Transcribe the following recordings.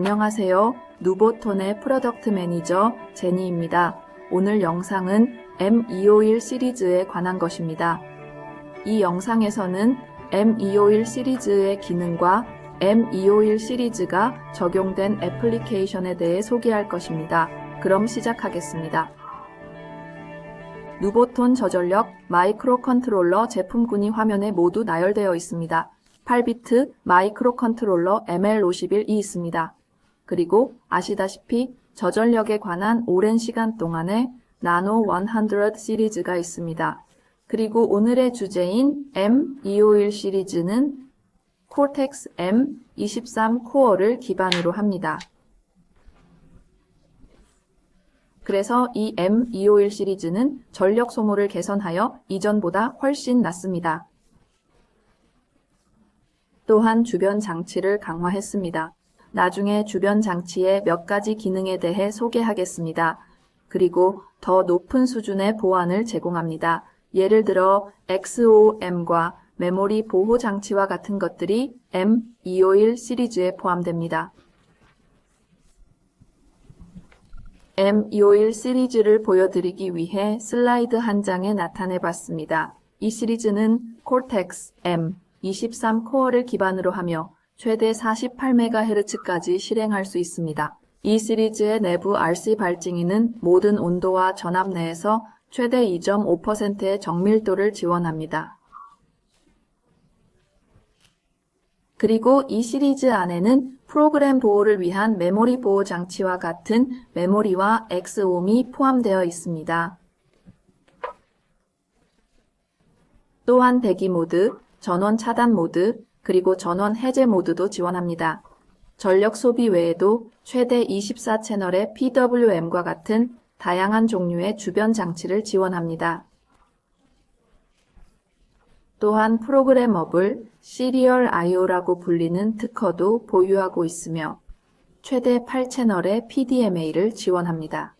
안녕하세요. 누보톤의 프로덕트 매니저 제니입니다. 오늘 영상은 M251 시리즈에 관한 것입니다. 이 영상에서는 M251 시리즈의 기능과 M251 시리즈가 적용된 애플리케이션에 대해 소개할 것입니다. 그럼 시작하겠습니다. 누보톤 저전력 마이크로 컨트롤러 제품군이 화면에 모두 나열되어 있습니다. 8비트 마이크로 컨트롤러 ML51이 있습니다. 그리고 아시다시피 저전력에 관한 오랜 시간 동안에 나노 100 시리즈가 있습니다. 그리고 오늘의 주제인 M251 시리즈는 코텍스 M23 코어를 기반으로 합니다. 그래서 이 M251 시리즈는 전력 소모를 개선하여 이전보다 훨씬 낮습니다. 또한 주변 장치를 강화했습니다. 나중에 주변 장치의 몇 가지 기능에 대해 소개하겠습니다. 그리고 더 높은 수준의 보안을 제공합니다. 예를 들어 XOM과 메모리 보호 장치와 같은 것들이 M251 시리즈에 포함됩니다. M251 시리즈를 보여드리기 위해 슬라이드 한 장에 나타내 봤습니다. 이 시리즈는 코텍스 M23 코어를 기반으로 하며 최대 48MHz까지 실행할 수 있습니다. 이 시리즈의 내부 RC 발증기는 모든 온도와 전압 내에서 최대 2.5%의 정밀도를 지원합니다. 그리고 이 시리즈 안에는 프로그램 보호를 위한 메모리 보호 장치와 같은 메모리와 XOM이 포함되어 있습니다. 또한 대기 모드, 전원 차단 모드, 그리고 전원 해제 모드도 지원합니다. 전력 소비 외에도 최대 24채널의 PWM과 같은 다양한 종류의 주변 장치를 지원합니다. 또한 프로그래머블 시리얼 I/O라고 불리는 특허도 보유하고 있으며 최대 8채널의 PDMA를 지원합니다.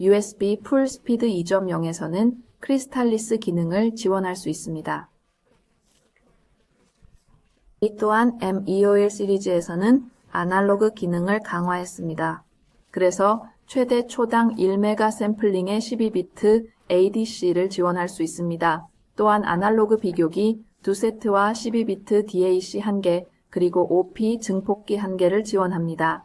USB 풀스피드 2.0에서는 크리스탈리스 기능을 지원할 수 있습니다. 이 또한 M251 시리즈에서는 아날로그 기능을 강화했습니다. 그래서 최대 초당 1메가 샘플링의 12비트 ADC를 지원할 수 있습니다. 또한 아날로그 비교기 2세트와 12비트 DAC 1개, 그리고 OP 증폭기 1개를 지원합니다.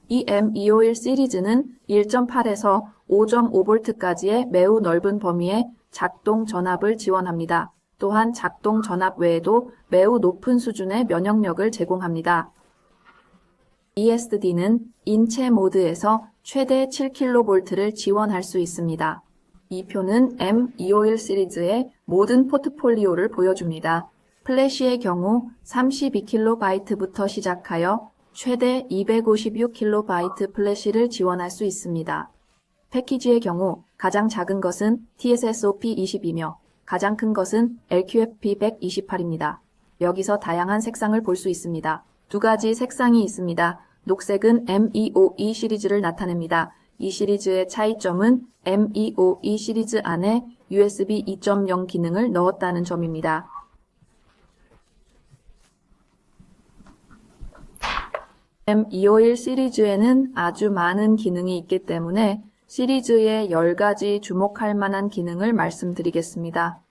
이 M251 시리즈는 1.8에서 5.5V까지의 매우 넓은 범위의 작동 전압을 지원합니다. 또한 작동 전압 외에도 매우 높은 수준의 면역력을 제공합니다. ESD는 인체 모드에서 최대 7kV를 지원할 수 있습니다. 이 표는 M251 시리즈의 모든 포트폴리오를 보여줍니다. 플래시의 경우 32kB부터 시작하여 최대 256KB 플래시를 지원할 수 있습니다. 패키지의 경우 가장 작은 것은 TSSOP20이며 가장 큰 것은 LQFP128입니다. 여기서 다양한 색상을 볼 수 있습니다. 두 가지 색상이 있습니다. 녹색은 M252 시리즈를 나타냅니다. 이 시리즈의 차이점은 M252 시리즈 안에 USB 2.0 기능을 넣었다는 점입니다. M251 시리즈에는 아주 많은 기능이 있기 때문에 시리즈의 10가지 주목할 만한 기능을 말씀드리겠습니다.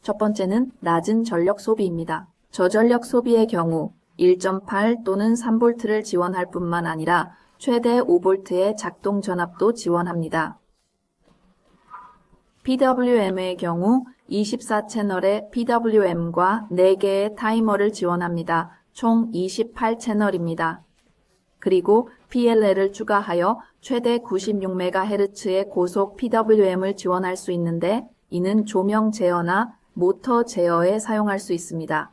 첫 번째는 낮은 전력 소비입니다. 저전력 소비의 경우 1.8 또는 3V를 지원할 뿐만 아니라 최대 5V의 작동 전압도 지원합니다. PWM의 경우 24채널의 PWM과 4개의 타이머를 지원합니다. 총 28채널입니다. 그리고 PLL을 추가하여 최대 96MHz의 고속 PWM을 지원할 수 있는데 이는 조명 제어나 모터 제어에 사용할 수 있습니다.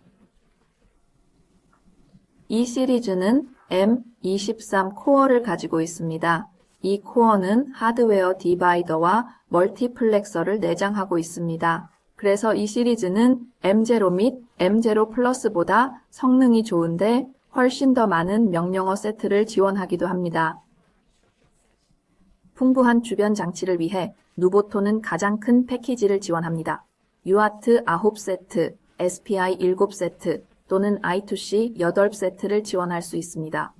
이 시리즈는 M23 코어를 가지고 있습니다. 이 코어는 하드웨어 디바이더와 멀티플렉서를 내장하고 있습니다. 그래서 이 시리즈는 M0 및 M0 플러스보다 성능이 좋은데 훨씬 더 많은 명령어 세트를 지원하기도 합니다. 풍부한 주변 장치를 위해 누보톤은 가장 큰 패키지를 지원합니다. UART 9세트, SPI 7세트 또는 I2C 8세트를 지원할 수 있습니다.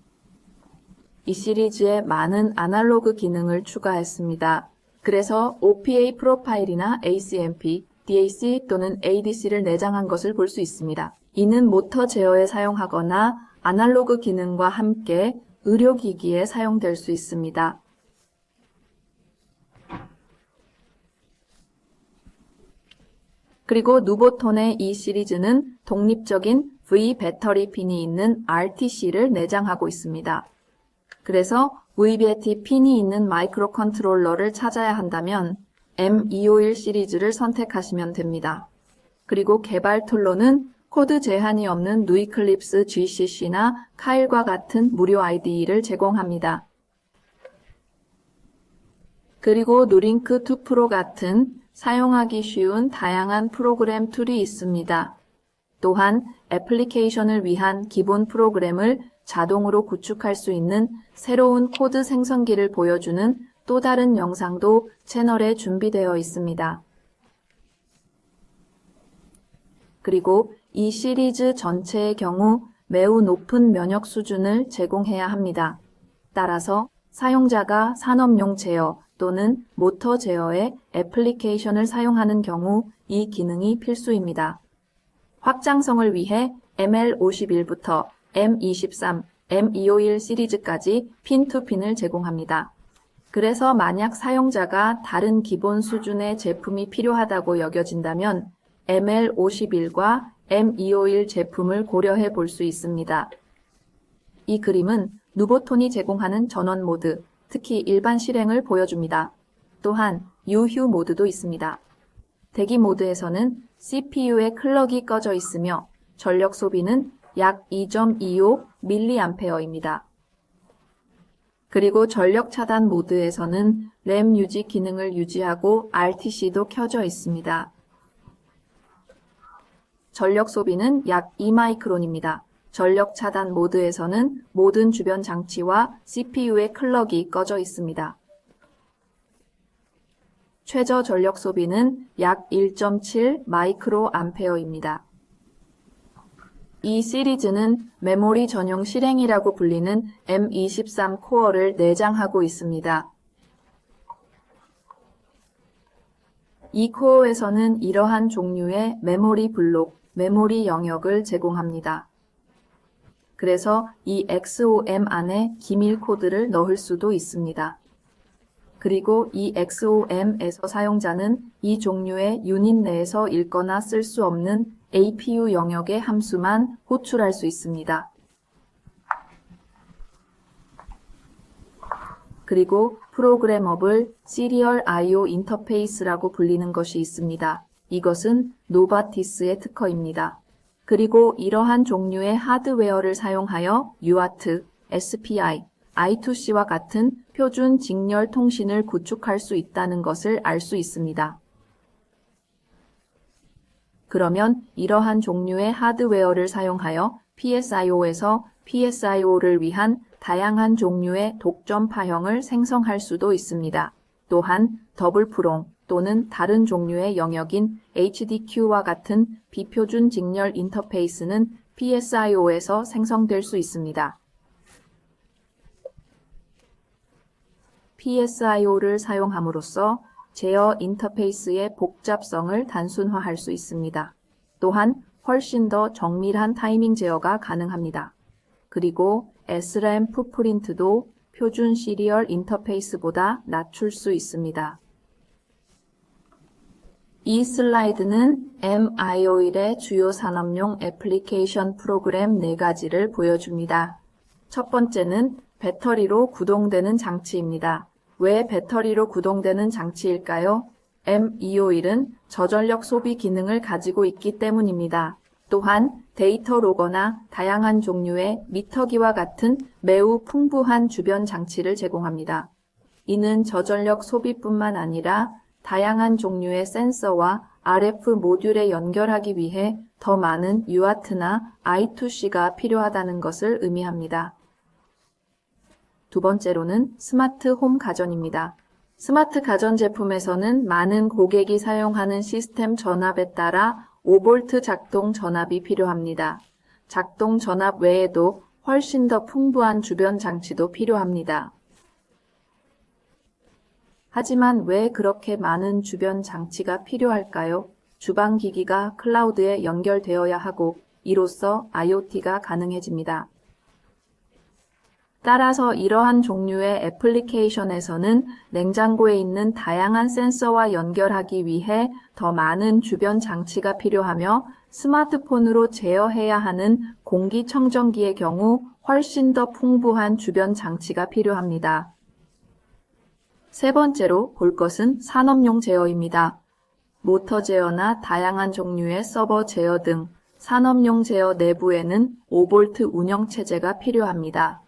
이 시리즈에 많은 아날로그 기능을 추가했습니다. 그래서 OPA 프로파일이나 ACMP, DAC 또는 ADC를 내장한 것을 볼 수 있습니다. 이는 모터 제어에 사용하거나 아날로그 기능과 함께 의료기기에 사용될 수 있습니다. 그리고 누보톤의 이 시리즈는 독립적인 V 배터리 핀이 있는 RTC를 내장하고 있습니다. 그래서 VBAT 핀이 있는 마이크로 컨트롤러를 찾아야 한다면 M251 시리즈를 선택하시면 됩니다. 그리고 개발 툴로는 코드 제한이 없는 누이클립스 GCC나 카일과 같은 무료 IDE를 제공합니다. 그리고 누링크 2 프로 같은 사용하기 쉬운 다양한 프로그램 툴이 있습니다. 또한 애플리케이션을 위한 기본 프로그램을 자동으로 구축할 수 있는 새로운 코드 생성기를 보여주는 또 다른 영상도 채널에 준비되어 있습니다. 그리고 이 시리즈 전체의 경우 매우 높은 면역 수준을 제공해야 합니다. 따라서 사용자가 산업용 제어 또는 모터 제어의 애플리케이션을 사용하는 경우 이 기능이 필수입니다. 확장성을 위해 ML51부터 M23, M251 시리즈까지 핀2핀을 제공합니다. 그래서 만약 사용자가 다른 기본 수준의 제품이 필요하다고 여겨진다면 ML51과 M251 제품을 고려해 볼 수 있습니다. 이 그림은 누보톤이 제공하는 전원 모드, 특히 일반 실행을 보여줍니다. 또한 유휴 모드도 있습니다. 대기 모드에서는 CPU의 클럭이 꺼져 있으며 전력 소비는 약 2.25mAh입니다. 그리고 전력 차단 모드에서는 램 유지 기능을 유지하고 RTC도 켜져 있습니다. 전력 소비는 약 2마이크론입니다. 전력 차단 모드에서는 모든 주변 장치와 CPU의 클럭이 꺼져 있습니다. 최저 전력 소비는 약 1.7 마이크로암페어입니다. 이 시리즈는 메모리 전용 실행이라고 불리는 M23 코어를 내장하고 있습니다. 이 코어에서는 이러한 종류의 메모리 블록, 메모리 영역을 제공합니다. 그래서 이 XOM 안에 기밀 코드를 넣을 수도 있습니다. 그리고 이 XOM에서 사용자는 이 종류의 유닛 내에서 읽거나 쓸 수 없는 APU 영역의 함수만 호출할 수 있습니다. 그리고 프로그래머블 시리얼 I/O 인터페이스라고 불리는 것이 있습니다. 이것은 노바티스의 특허입니다. 그리고 이러한 종류의 하드웨어를 사용하여 UART, SPI, I2C와 같은 표준 직렬 통신을 구축할 수 있다는 것을 알 수 있습니다. 그러면 이러한 종류의 하드웨어를 사용하여 PSIO에서 PSIO를 위한 다양한 종류의 독점 파형을 생성할 수도 있습니다. 또한 더블 프롱 또는 다른 종류의 영역인 HDQ와 같은 비표준 직렬 인터페이스는 PSIO에서 생성될 수 있습니다. PSIO를 사용함으로써 제어 인터페이스의 복잡성을 단순화할 수 있습니다. 또한 훨씬 더 정밀한 타이밍 제어가 가능합니다. 그리고 SRAM 풋프린트도 표준 시리얼 인터페이스보다 낮출 수 있습니다. 이 슬라이드는 M251의 주요 산업용 애플리케이션 프로그램 4가지를 보여줍니다. 첫 번째는 배터리로 구동되는 장치입니다. 왜 배터리로 구동되는 장치일까요? M251은 저전력 소비 기능을 가지고 있기 때문입니다. 또한 데이터 로거나 다양한 종류의 미터기와 같은 매우 풍부한 주변 장치를 제공합니다. 이는 저전력 소비뿐만 아니라 다양한 종류의 센서와 RF 모듈에 연결하기 위해 더 많은 UART나 I2C가 필요하다는 것을 의미합니다. 두 번째로는 스마트 홈 가전입니다. 스마트 가전 제품에서는 많은 고객이 사용하는 시스템 전압에 따라 5V 작동 전압이 필요합니다. 작동 전압 외에도 훨씬 더 풍부한 주변 장치도 필요합니다. 하지만 왜 그렇게 많은 주변 장치가 필요할까요? 주방 기기가 클라우드에 연결되어야 하고 이로써 IoT가 가능해집니다. 따라서 이러한 종류의 애플리케이션에서는 냉장고에 있는 다양한 센서와 연결하기 위해 더 많은 주변 장치가 필요하며 스마트폰으로 제어해야 하는 공기청정기의 경우 훨씬 더 풍부한 주변 장치가 필요합니다. 세 번째로 볼 것은 산업용 제어입니다. 모터 제어나 다양한 종류의 서버 제어 등 산업용 제어 내부에는 5V 운영체제가 필요합니다.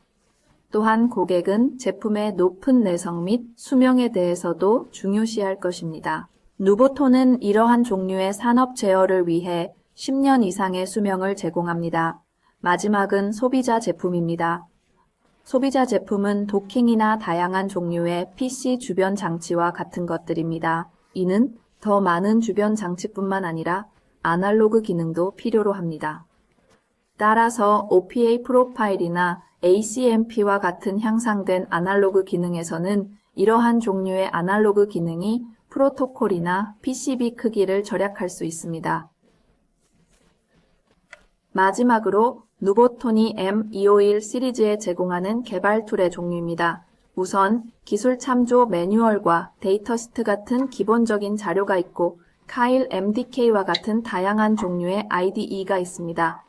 또한 고객은 제품의 높은 내성 및 수명에 대해서도 중요시할 것입니다. 누보톤은 이러한 종류의 산업 제어를 위해 10년 이상의 수명을 제공합니다. 마지막은 소비자 제품입니다. 소비자 제품은 도킹이나 다양한 종류의 PC 주변 장치와 같은 것들입니다. 이는 더 많은 주변 장치뿐만 아니라 아날로그 기능도 필요로 합니다. 따라서 OPA 프로파일이나 ACMP와 같은 향상된 아날로그 기능에서는 이러한 종류의 아날로그 기능이 프로토콜이나 PCB 크기를 절약할 수 있습니다. 마지막으로 누보톤이 M251 시리즈에 제공하는 개발 툴의 종류입니다. 우선 기술 참조 매뉴얼과 데이터시트 같은 기본적인 자료가 있고 카일 MDK와 같은 다양한 종류의 IDE가 있습니다.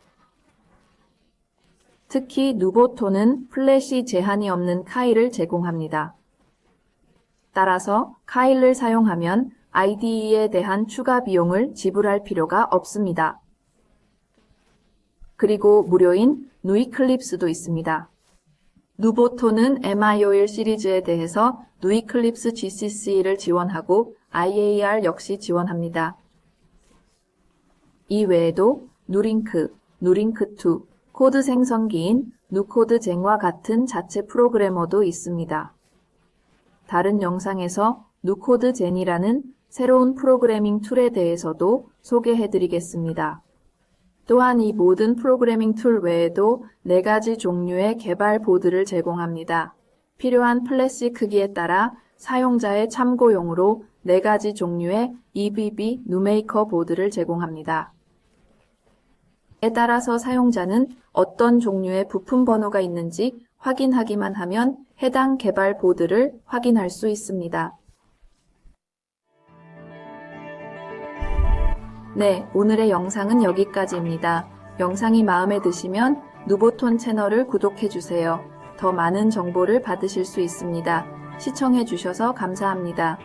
특히 누보톤은 플래시 제한이 없는 카일을 제공합니다. 따라서 카일을 사용하면 IDE에 대한 추가 비용을 지불할 필요가 없습니다. 그리고 무료인 누이클립스도 있습니다. 누보톤은 MI51 시리즈에 대해서 누이클립스 GCC를 지원하고 IAR 역시 지원합니다. 이 외에도 누링크, 누링크2, 코드 생성기인 누코드젠과 같은 자체 프로그래머도 있습니다. 다른 영상에서 누코드젠이라는 새로운 프로그래밍 툴에 대해서도 소개해드리겠습니다. 또한 이 모든 프로그래밍 툴 외에도 4가지 종류의 개발 보드를 제공합니다. 필요한 플래시 크기에 따라 사용자의 참고용으로 4가지 종류의 EBB 누메이커 보드를 제공합니다. 이에 따라서 사용자는 어떤 종류의 부품 번호가 있는지 확인하기만 하면 해당 개발 보드를 확인할 수 있습니다. 네, 오늘의 영상은 여기까지입니다. 영상이 마음에 드시면 누보톤 채널을 구독해주세요. 더 많은 정보를 받으실 수 있습니다. 시청해주셔서 감사합니다.